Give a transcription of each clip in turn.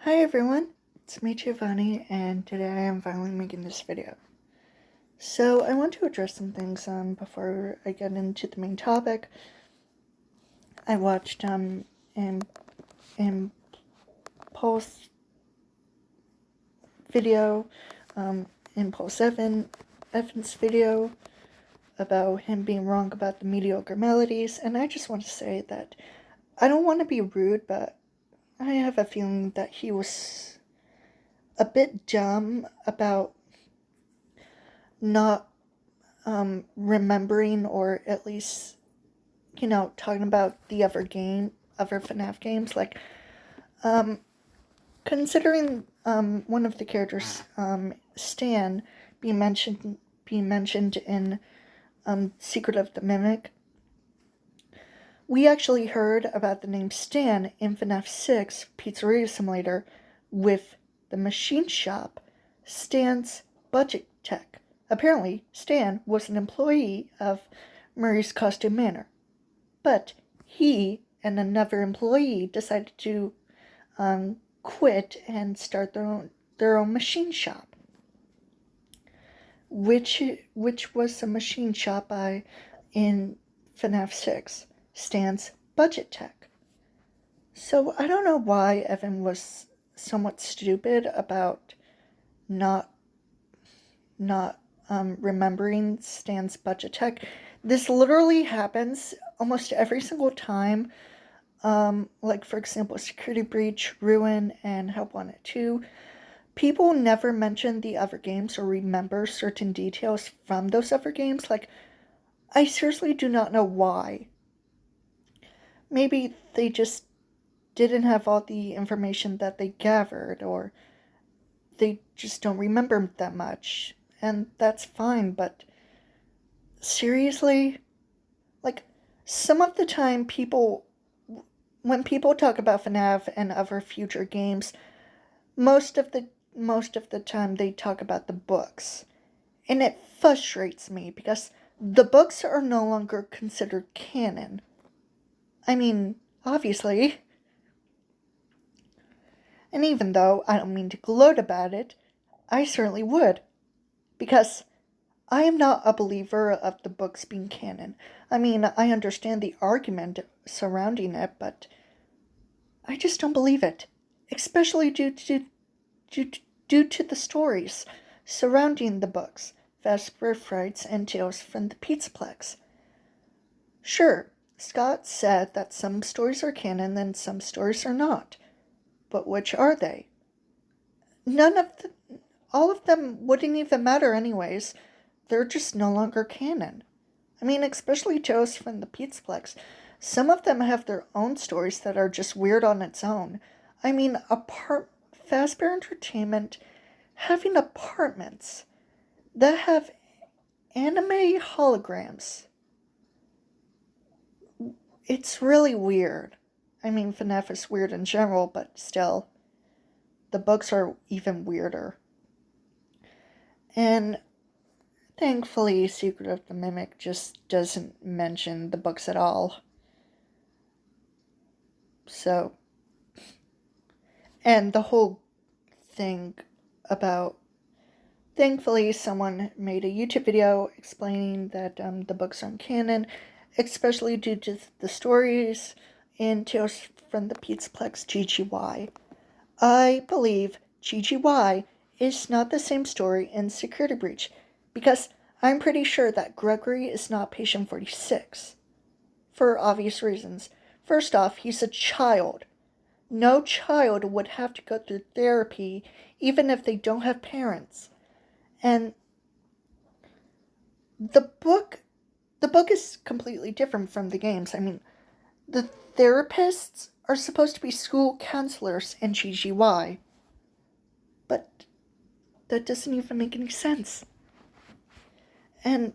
Hi everyone, it's me Giovanni, and today I am finally making this video. So I want to address some things before I get into the main topic. I watched in Paul's video, Impulse Evan's video about him being wrong about the mediocre melodies, and I just want to say that I don't want to be rude, but I have a feeling that he was a bit dumb about not remembering, or at least, talking about the other FNAF games. Like, considering one of the characters, Stan, being mentioned in Secret of the Mimic, we actually heard about the name Stan in FNAF 6 Pizzeria Simulator with the machine shop, Stan's Budget Tech. Apparently, Stan was an employee of Murray's Costume Manor, but he and another employee decided to quit and start their own machine shop, which was a machine shop in FNAF 6, Stan's Budget Tech. So I don't know why Evan was somewhat stupid about not remembering Stan's Budget Tech. This literally happens almost every single time. Like, for example, Security Breach, Ruin, and Help Wanted 2. People never mention the other games or remember certain details from those other games. Like, I seriously do not know why. Maybe they just didn't have all the information that they gathered, or they just don't remember that much. And that's fine, but seriously? Like, some of the time when people talk about FNAF and other future games, most of the time they talk about the books. And it frustrates me because the books are no longer considered canon. I mean, obviously. And even though I don't mean to gloat about it, I certainly would. Because I am not a believer of the books being canon. I mean, I understand the argument surrounding it, but I just don't believe it. Especially due to the stories surrounding the books, Vesper Frights, and Tales from the Pizzaplex. Sure, Scott said that some stories are canon and some stories are not. But which are they? All of them wouldn't even matter anyways. They're just no longer canon. I mean, especially Tales from the Pizzaplex. Some of them have their own stories that are just weird on its own. I mean, Fazbear Entertainment having apartments that have anime holograms. It's really weird. I mean, FNAF is weird in general, but still, the books are even weirder. And thankfully, Secret of the Mimic just doesn't mention the books at all. So, and the whole thing about, thankfully, someone made a YouTube video explaining that the books aren't canon, especially due to the stories in Tales from the Pizzaplex GGY. I believe GGY is not the same story in Security Breach, because I'm pretty sure that Gregory is not Patient 46. For obvious reasons. First off, he's a child. No child would have to go through therapy even if they don't have parents. And the book is completely different from the games. I mean, the therapists are supposed to be school counselors in GGY. But that doesn't even make any sense. And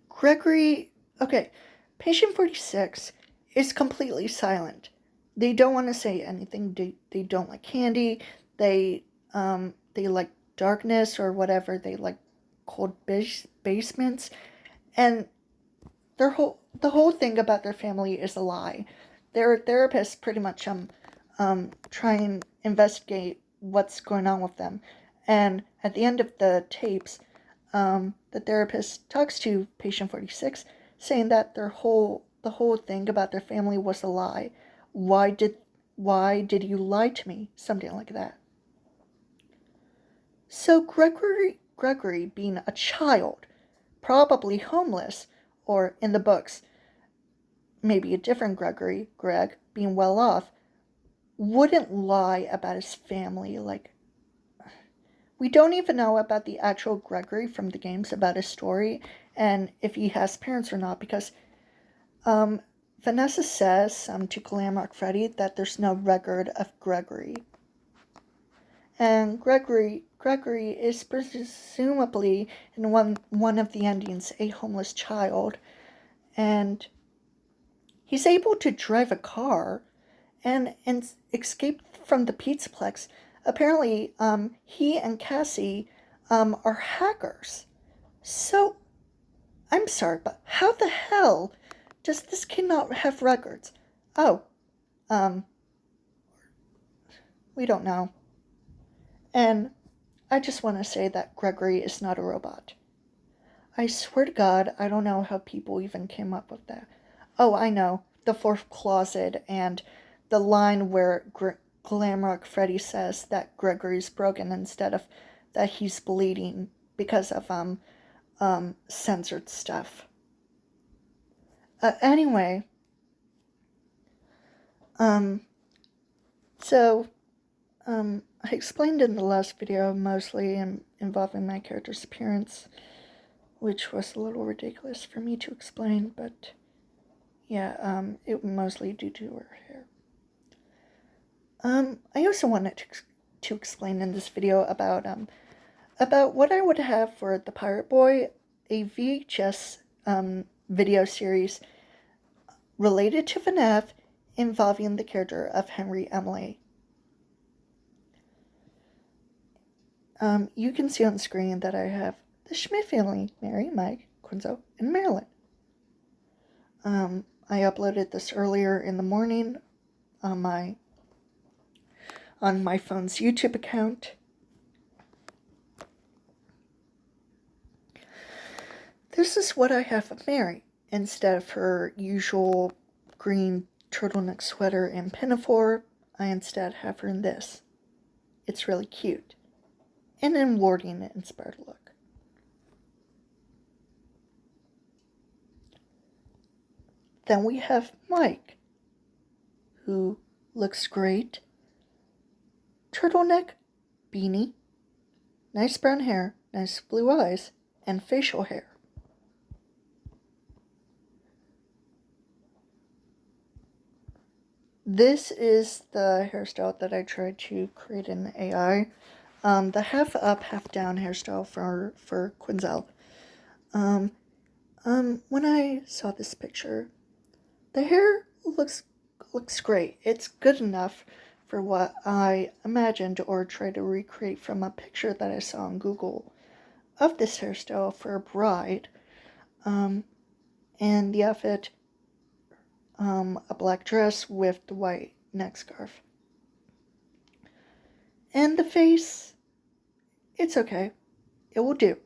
Gregory, okay, Patient 46 is completely silent. They don't want to say anything. They don't like candy. They like darkness or whatever. They like cold basements. And the whole thing about their family is a lie. Their therapist pretty much try and investigate what's going on with them. And at the end of the tapes, the therapist talks to patient 46, saying that the whole thing about their family was a lie. Why did you lie to me? Something like that. So Gregory being a child, probably homeless, or in the books, maybe a different Greg, being well off, wouldn't lie about his family. Like, we don't even know about the actual Gregory from the games, about his story, and if he has parents or not, because Vanessa says to Glamrock Freddy that there's no record of Gregory. And Gregory is presumably, in one of the endings, a homeless child. And he's able to drive a car and escape from the Pizzaplex. Apparently, he and Cassie are hackers. So, I'm sorry, but how the hell does this kid not have records? Oh, we don't know. And I just want to say that Gregory is not a robot. I swear to God, I don't know how people even came up with that. Oh, I know. The fourth closet and the line where Glamrock Freddy says that Gregory's broken instead of that he's bleeding because of censored stuff. Anyway, so I explained in the last video mostly involving my character's appearance, which was a little ridiculous for me to explain, but yeah, it mostly due to her hair. I also wanted to explain in this video about what I would have for The Pirate Boy, a VHS video series related to FNAF involving the character of Henry Emily. You can see on the screen that I have the Schmidt family, Mary, Mike, Quinzo, and Marilyn. I uploaded this earlier in the morning on my phone's YouTube account. This is what I have of Mary. Instead of her usual green turtleneck sweater and pinafore, I instead have her in this. It's really cute. And an Warden-inspired look. Then we have Mike, who looks great. Turtleneck, beanie, nice brown hair, nice blue eyes, and facial hair. This is the hairstyle that I tried to create in AI. The half up, half down hairstyle for Quinzel. When I saw this picture, the hair looks great. It's good enough for what I imagined or tried to recreate from a picture that I saw on Google of this hairstyle for a bride. And the outfit, a black dress with the white neck scarf. And the face, it's okay. It will do.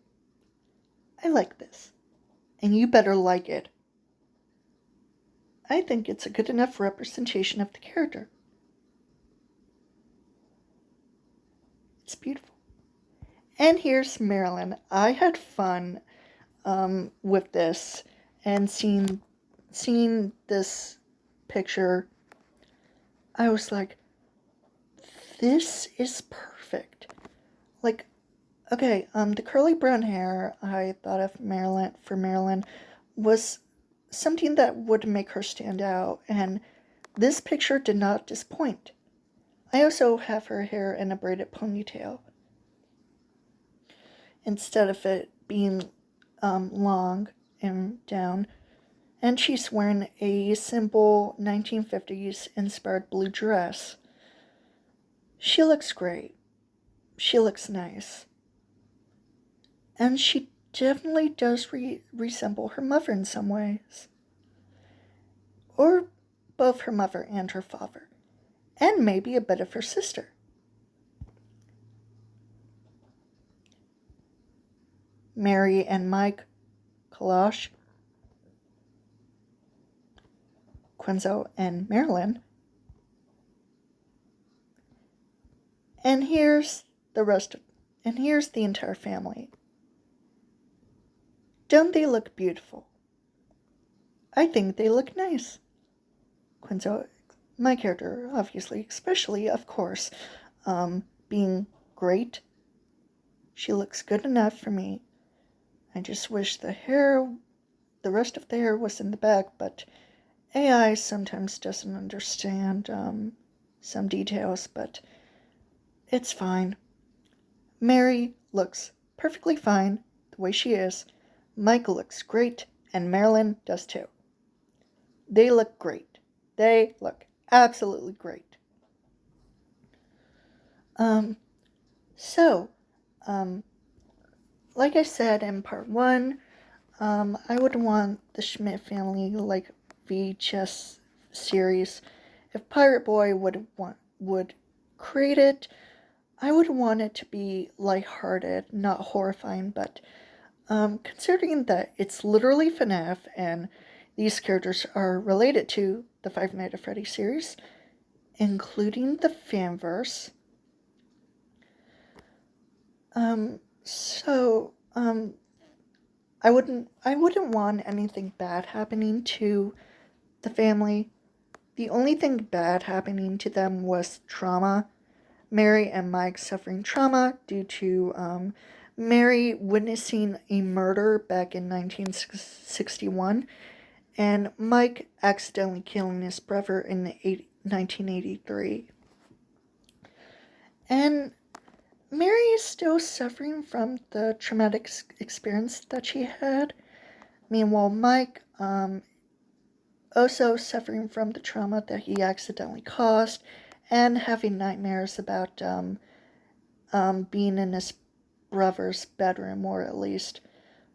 I like this. And you better like it. I think it's a good enough representation of the character. It's beautiful. And here's Marilyn. I had fun with this and seeing this picture. I was like, this is perfect. Like, okay, the curly brown hair I thought of Marilyn was something that would make her stand out, and this picture did not disappoint. I also have her hair in a braided ponytail instead of it being long and down, and she's wearing a simple 1950s inspired blue dress. She looks great. She looks nice. And she definitely does resemble her mother in some ways. Or both her mother and her father. and maybe a bit of her sister. Mary and Mike Kalosh, Quenzel and Marilyn. And here's the entire family. Don't they look beautiful? I think they look nice. Quenzel, my character, obviously, especially, of course, being great. She looks good enough for me. I just wish the rest of the hair was in the back, but AI sometimes doesn't understand some details, but it's fine. Mary looks perfectly fine the way she is. Mike looks great, and Marilyn does too. They look great. They look absolutely great. Like I said in part 1, I would want the Schmidt family like VHS series. If Pirate Boy would create it, I would want it to be lighthearted, not horrifying, but considering that it's literally FNAF and these characters are related to the Five Nights at Freddy's series, including the fanverse. I wouldn't want anything bad happening to the family. The only thing bad happening to them was trauma. Mary and Mike suffering trauma due to Mary witnessing a murder back in 1961 and Mike accidentally killing his brother in 1983. And Mary is still suffering from the traumatic experience that she had. Meanwhile, Mike also suffering from the trauma that he accidentally caused and having nightmares about being in his brother's bedroom, or at least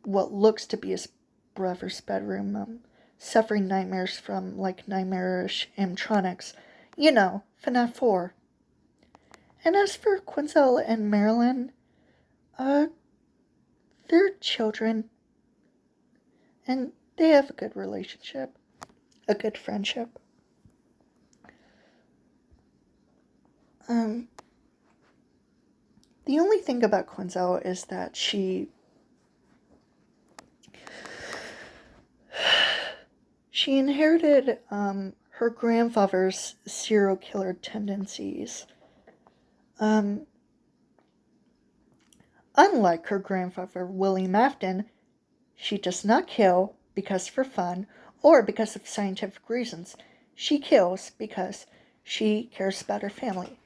what looks to be his brother's bedroom, suffering nightmares from like nightmarish animatronics. You know, FNAF 4. And as for Quenzel and Marilyn, they're children, and they have a good relationship, a good friendship. The only thing about Quenzel is that she inherited her grandfather's serial killer tendencies. Unlike her grandfather, William Afton, she does not kill because for fun or because of scientific reasons. She kills because she cares about her family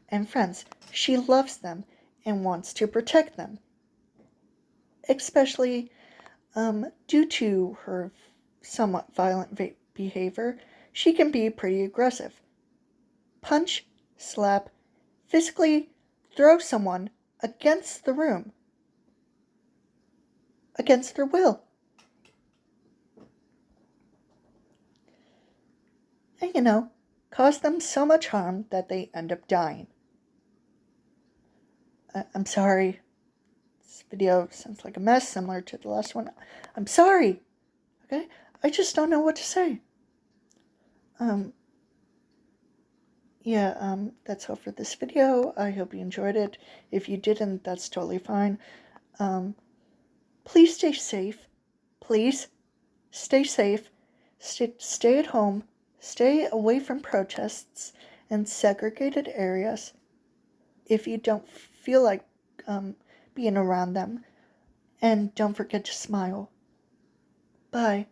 and friends. She loves them and wants to protect them. Especially due to her somewhat violent behavior, she can be pretty aggressive. Punch, slap, physically throw someone against the room, against their will. And, cause them so much harm that they end up dying. I'm sorry. This video sounds like a mess, similar to the last one. I'm sorry. Okay? I just don't know what to say. That's all for this video. I hope you enjoyed it. If you didn't, that's totally fine. Please stay safe. Please stay safe. Stay at home. Stay away from protests and segregated areas if you don't feel like being around them. And don't forget to smile. Bye.